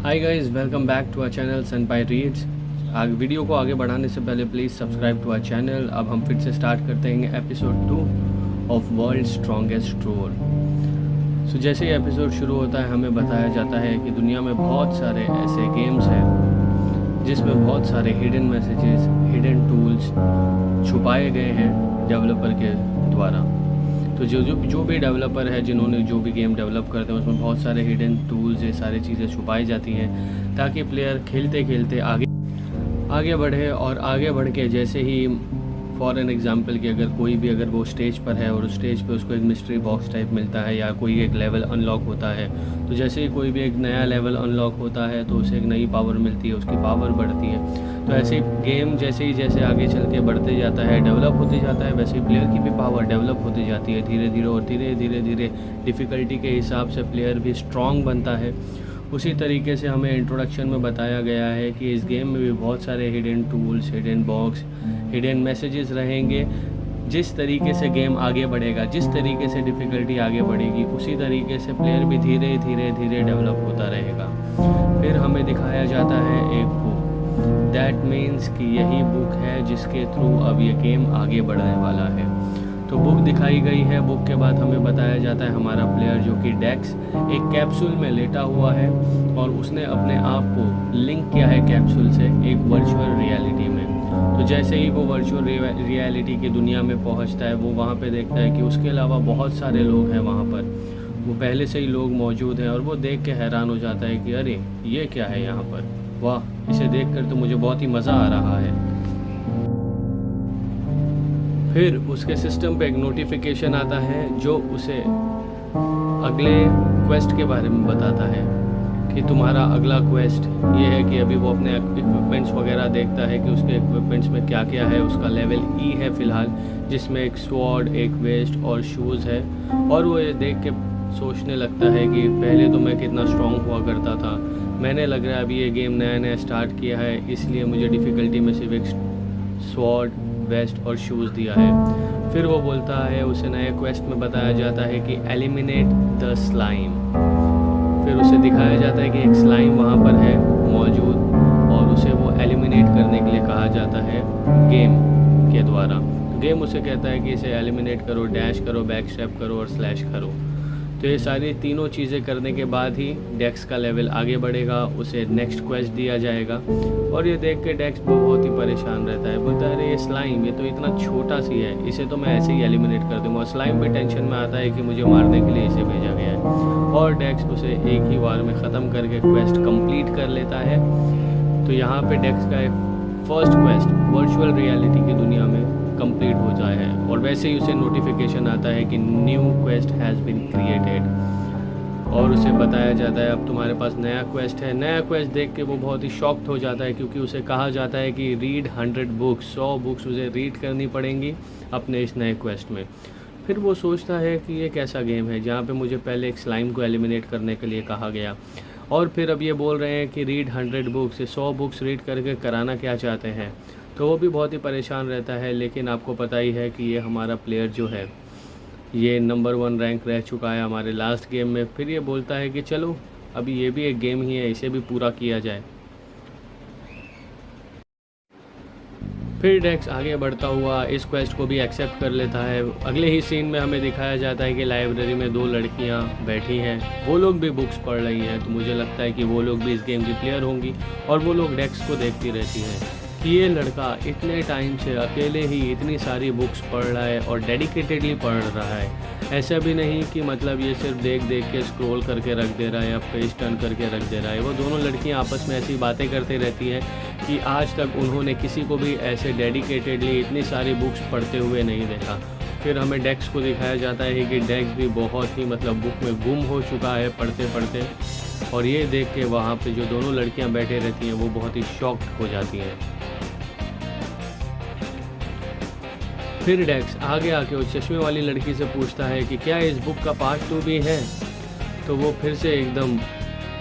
Hi guys, welcome back to our channel सनपाई reads. Video को आगे बढ़ाने से पहले please subscribe to our channel. अब हम फिर से स्टार्ट करते हैं episode 2 of world strongest troll. So जैसे ही एपिसोड शुरू होता है हमें बताया जाता है कि दुनिया में बहुत सारे ऐसे गेम्स हैं जिसमें बहुत सारे हिडन मैसेजेस, हिडन टूल्स छुपाए गए हैं डेवलपर के द्वारा। तो जो भी डेवलपर है, जिन्होंने जो भी गेम डेवलप करते हैं, उसमें बहुत सारे हिडन टूल्स, ये सारी चीज़ें छुपाई जाती हैं ताकि प्लेयर खेलते खेलते आगे बढ़े। और आगे बढ़ के जैसे ही फॉर एन एग्ज़ाम्पल कि अगर वो स्टेज पर है और उस स्टेज पे उसको एक मिस्ट्री बॉक्स टाइप मिलता है या कोई एक लेवल अनलॉक होता है, तो जैसे ही कोई भी एक नया लेवल अनलॉक होता है तो उसे एक नई पावर मिलती है, उसकी पावर बढ़ती है। तो ऐसे गेम जैसे आगे चल के बढ़ते जाता है, डेवलप होते जाता है, वैसे ही प्लेयर की भी पावर डेवलप होती जाती है धीरे धीरे। और धीरे धीरे डिफ़िकल्टी के हिसाब से प्लेयर भी स्ट्रॉन्ग बनता है। उसी तरीके से हमें इंट्रोडक्शन में बताया गया है कि इस गेम में भी बहुत सारे hidden tools, hidden box, hidden messages रहेंगे। जिस तरीके से गेम आगे बढ़ेगा, जिस तरीके से डिफ़िकल्टी आगे बढ़ेगी, उसी तरीके से प्लेयर भी धीरे धीरे डेवलप होता रहेगा। फिर हमें दिखाया जाता है एक बुक। दैट मीन्स कि यही बुक है जिसके थ्रू अब ये गेम आगे बढ़ने वाला है। तो बुक दिखाई गई है। बुक के बाद हमें बताया जाता है हमारा प्लेयर जो कि डेक्स एक कैप्सूल में लेटा हुआ है और उसने अपने आप को लिंक किया है कैप्सूल से एक वर्चुअल रियलिटी में। तो जैसे ही वो वर्चुअल रियलिटी की दुनिया में पहुंचता है, वो वहाँ पे देखता है कि उसके अलावा बहुत सारे लोग हैं वहाँ पर। वो पहले से ही लोग मौजूद हैं और वो देख के हैरान हो जाता है कि अरे ये क्या है यहाँ पर, वाह, इसे देख कर तो मुझे बहुत ही मज़ा आ रहा है। फिर उसके सिस्टम पे एक नोटिफिकेशन आता है जो उसे अगले क्वेस्ट के बारे में बताता है कि तुम्हारा अगला क्वेस्ट ये है कि अभी वो अपने इक्विपमेंट्स वगैरह देखता है कि उसके इक्विपमेंट्स में क्या क्या है। उसका लेवल ई है फ़िलहाल, जिसमें एक स्वॉर्ड, एक वेस्ट और शूज़ है। और वो ये देख के सोचने लगता है कि पहले तो मैं कितना स्ट्रॉन्ग हुआ करता था, मैंने लग रहा है अभी ये गेम नया स्टार्ट किया है, इसलिए मुझे डिफ़िकल्टी में सिर्फ एक स्वॉर्ड, वेस्ट और शूज़ दिया है। फिर वो बोलता है, उसे नए क्वेस्ट में बताया जाता है कि एलिमिनेट द स्लाइम। फिर उसे दिखाया जाता है कि एक स्लाइम वहाँ पर है मौजूद और उसे वो एलिमिनेट करने के लिए कहा जाता है गेम के द्वारा। तो गेम उसे कहता है कि इसे एलिमिनेट करो, डैश करो, बैक स्टेप करो और स्लैश करो। तो ये सारी तीनों चीज़ें करने के बाद ही डेक्स का लेवल आगे बढ़ेगा, उसे नेक्स्ट क्वेस्ट दिया जाएगा। और ये देख के डेक्स बहुत ही परेशान रहता है, बोलता है अरे ये स्लाइम, ये तो इतना छोटा सी है, इसे तो मैं ऐसे ही एलिमिनेट कर दूँगा। स्लाइम भी टेंशन में आता है कि मुझे मारने के लिए इसे भेजा गया है। और डेक्स उसे एक ही बार में ख़त्म करके क्वेस्ट कंप्लीट कर लेता है। तो यहाँ पे डेक्स का एक फर्स्ट क्वेस्ट वर्चुअल रियलिटी की दुनिया में कंप्लीट हो जाए है। और वैसे ही उसे नोटिफिकेशन आता है कि new quest has been created और उसे बताया जाता है अब तुम्हारे पास नया क्वेस्ट है। नया क्वेस्ट देख के वो बहुत ही शॉक्ड हो जाता है क्योंकि उसे कहा जाता है कि रीड 100 बुक्स, 100 बुक्स उसे रीड करनी पड़ेंगी अपने इस नए क्वेस्ट में। फिर वो सोचता है कि ये कैसा गेम है जहाँ पे मुझे पहले एक स्लाइम को एलिमिनेट करने के लिए कहा गया और फिर अब ये बोल रहे हैं कि रीड 100 बुक्स, 100 बुक्स रीड करके कराना क्या चाहते हैं। तो वो भी बहुत ही परेशान रहता है। लेकिन आपको पता ही है कि ये हमारा प्लेयर जो है ये नंबर 1 रैंक रह चुका है हमारे लास्ट गेम में। फिर ये बोलता है कि चलो अभी ये भी एक गेम ही है, इसे भी पूरा किया जाए। फिर डेक्स आगे बढ़ता हुआ इस क्वेस्ट को भी एक्सेप्ट कर लेता है। अगले ही सीन में हमें दिखाया जाता है कि लाइब्रेरी में 2 लड़कियां बैठी हैं, वो लोग भी बुक्स पढ़ रही हैं। तो मुझे लगता है कि वो लोग भी इस गेम की प्लेयर होंगी और वो लोग डेक्स को देखती रहती हैं कि ये लड़का इतने टाइम से अकेले ही इतनी सारी बुक्स पढ़ रहा है और डेडिकेटेडली पढ़ रहा है। ऐसा भी नहीं कि मतलब ये सिर्फ देख के स्क्रॉल करके रख दे रहा है या पेज टर्न करके रख दे रहा है। वो दोनों लड़कियां आपस में ऐसी बातें करती रहती हैं कि आज तक उन्होंने किसी को भी ऐसे डेडिकेटेडली इतनी सारी बुक्स पढ़ते हुए नहीं देखा। फिर हमें डेक्स को दिखाया जाता है कि डेक्स भी बहुत ही मतलब बुक में गुम हो चुका है पढ़ते पढ़ते। और ये देख के वहाँ पे जो दोनों लड़कियाँ बैठे रहती हैं वो बहुत ही शॉक्ड हो जाती हैं। फिर डेक्स आगे आके उस चश्मे वाली लड़की से पूछता है कि क्या इस बुक का पार्ट 2 भी है। तो वो फिर से एकदम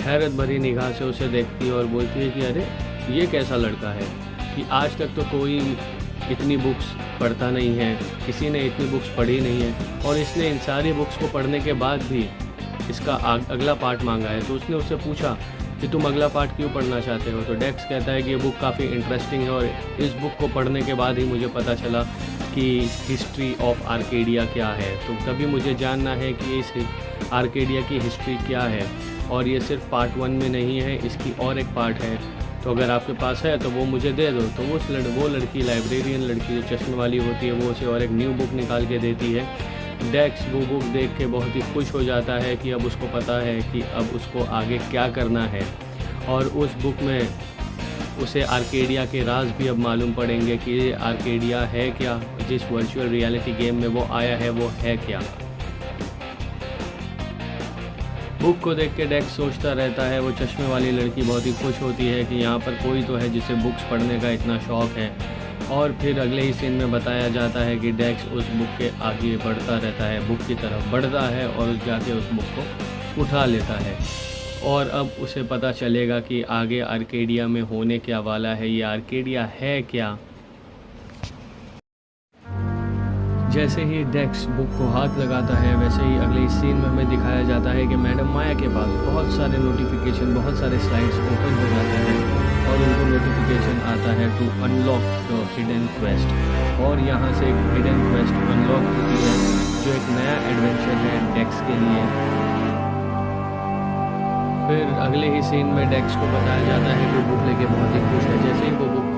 हैरत भरी निगाह से उसे देखती है और बोलती है कि अरे ये कैसा लड़का है कि आज तक तो कोई इतनी बुक्स पढ़ता नहीं है, किसी ने इतनी बुक्स पढ़ी नहीं है और इसने इन सारी बुक्स को पढ़ने के बाद भी इसका अगला पार्ट मांगा है। तो उसने उससे पूछा कि तुम अगला पार्ट क्यों पढ़ना चाहते हो। तो डेक्स कहता है कि ये बुक काफ़ी इंटरेस्टिंग है और इस बुक को पढ़ने के बाद ही मुझे पता चला कि हिस्ट्री ऑफ आर्केडिया क्या है। तो तभी मुझे जानना है कि इस आर्केडिया की हिस्ट्री क्या है, और ये सिर्फ पार्ट 1 में नहीं है, इसकी और एक पार्ट है। तो अगर आपके पास है तो वो मुझे दे दो। तो वो लड़की, लाइब्रेरियन लड़की जो चश्मे वाली होती है, वो उसे और एक न्यू बुक निकाल के देती है। डेक्स वो बुक देख के बहुत ही खुश हो जाता है कि अब उसको पता है कि अब उसको आगे क्या करना है, और उस बुक में उसे आर्केडिया के राज भी अब मालूम पड़ेंगे कि ये आर्केडिया है क्या, जिस वर्चुअल रियलिटी गेम में वो आया है वो है क्या। बुक को देख के डेक्स सोचता रहता है। वो चश्मे वाली लड़की बहुत ही खुश होती है कि यहाँ पर कोई तो है जिसे बुक्स पढ़ने का इतना शौक़ है। और फिर अगले ही सीन में बताया जाता है कि डेक्स उस बुक के आगे बढ़ता रहता है, बुक की तरफ बढ़ता है और जाके उस बुक को उठा लेता है। और अब उसे पता चलेगा कि आगे आर्केडिया में होने क्या वाला है, ये आर्केडिया है क्या। जैसे ही डेक्स बुक को हाथ लगाता है, वैसे ही अगले सीन में हमें दिखाया जाता है कि मैडम माया के पास बहुत सारे नोटिफिकेशन, बहुत सारे स्लाइड्स ओपन हो जाते हैं और उनको नोटिफिकेशन आता है to unlock the hidden quest. और यहाँ से एक हिडन क्वेस्ट अनलॉक होती है जो एक नया एडवेंचर है डेक्स के लिए। फिर अगले ही सीन में डेक्स को बताया जाता है कि वो बुक लेके बहुत ही खुश है। जैसे ही वो बुक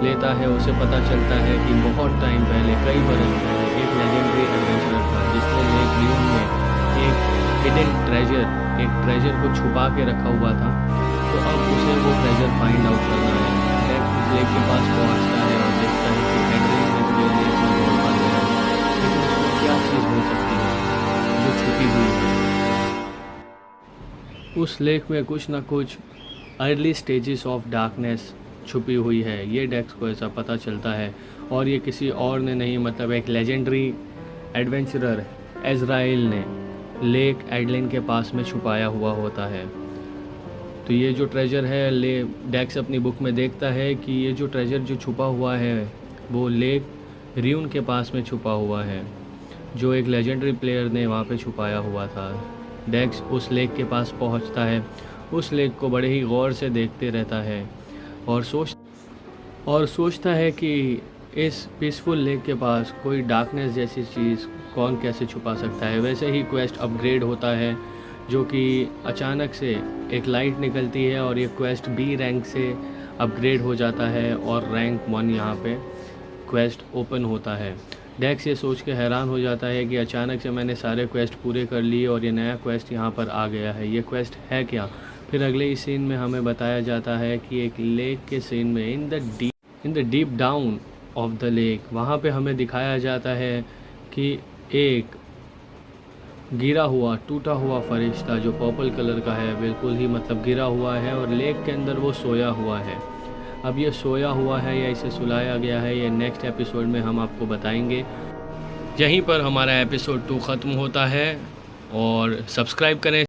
लेता है उसे पता चलता है कि बहुत टाइम पहले, कई बरस पहले, एक लेजेंडरी एडवेंचरर था जिसने लेक ल्यून में एक हिडन ट्रेजर को छुपा के रखा हुआ था। तो अब उसे वो ट्रेजर फाइंड आउट करना है। डेक्स उस लेक के पास पहुंचता है और देखता है कि एडवेंचर ने तो ये लेक में ढूंढ पा गया है, लेकिन उसमें क्या चीज़ हो सकती है जो छुपी हुई है। उस लेक में कुछ ना कुछ अर्ली स्टेजेस ऑफ डार्कनेस छुपी हुई है। ये डेक्स को ऐसा पता चलता है, और ये किसी और ने नहीं, मतलब एक लेजेंडरी एडवेंचरर एजराइल ने लेक एडलिन के पास में छुपाया हुआ होता है। तो ये जो ट्रेजर है, डेक्स अपनी बुक में देखता है कि ये जो ट्रेजर जो छुपा हुआ है वो लेक र्यून के पास में छुपा हुआ है, जो एक लेजेंडरी प्लेयर ने वहाँ पे छुपाया हुआ था। डेक्स उस लेक के पास पहुँचता है, उस लेक को बड़े ही गौर से देखते रहता है और सोचता है कि इस पीसफुल लेक के पास कोई डार्कनेस जैसी चीज़ कौन कैसे छुपा सकता है। वैसे ही क्वेस्ट अपग्रेड होता है, जो कि अचानक से एक लाइट निकलती है और ये क्वेस्ट बी रैंक से अपग्रेड हो जाता है और रैंक 1 यहाँ पे क्वेस्ट ओपन होता है। डेक्स ये सोच के हैरान हो जाता है कि अचानक से मैंने सारे क्वेस्ट पूरे कर लिए और ये नया क्वेस्ट यहाँ पर आ गया है, ये क्वेस्ट है क्या। फिर अगले ही सीन में हमें बताया जाता है कि एक लेक के सीन में in the deep down of the lake, वहाँ पे हमें दिखाया जाता है कि एक गिरा हुआ, टूटा हुआ फरिश्ता जो पर्पल कलर का है, बिल्कुल ही मतलब गिरा हुआ है, और लेक के अंदर वो सोया हुआ है। अब ये सोया हुआ है या इसे सुलाया गया है, ये नेक्स्ट एपिसोड में हम आपको बताएंगे। यहीं पर हमारा एपिसोड 2 ख़त्म होता है, और सब्सक्राइब करें।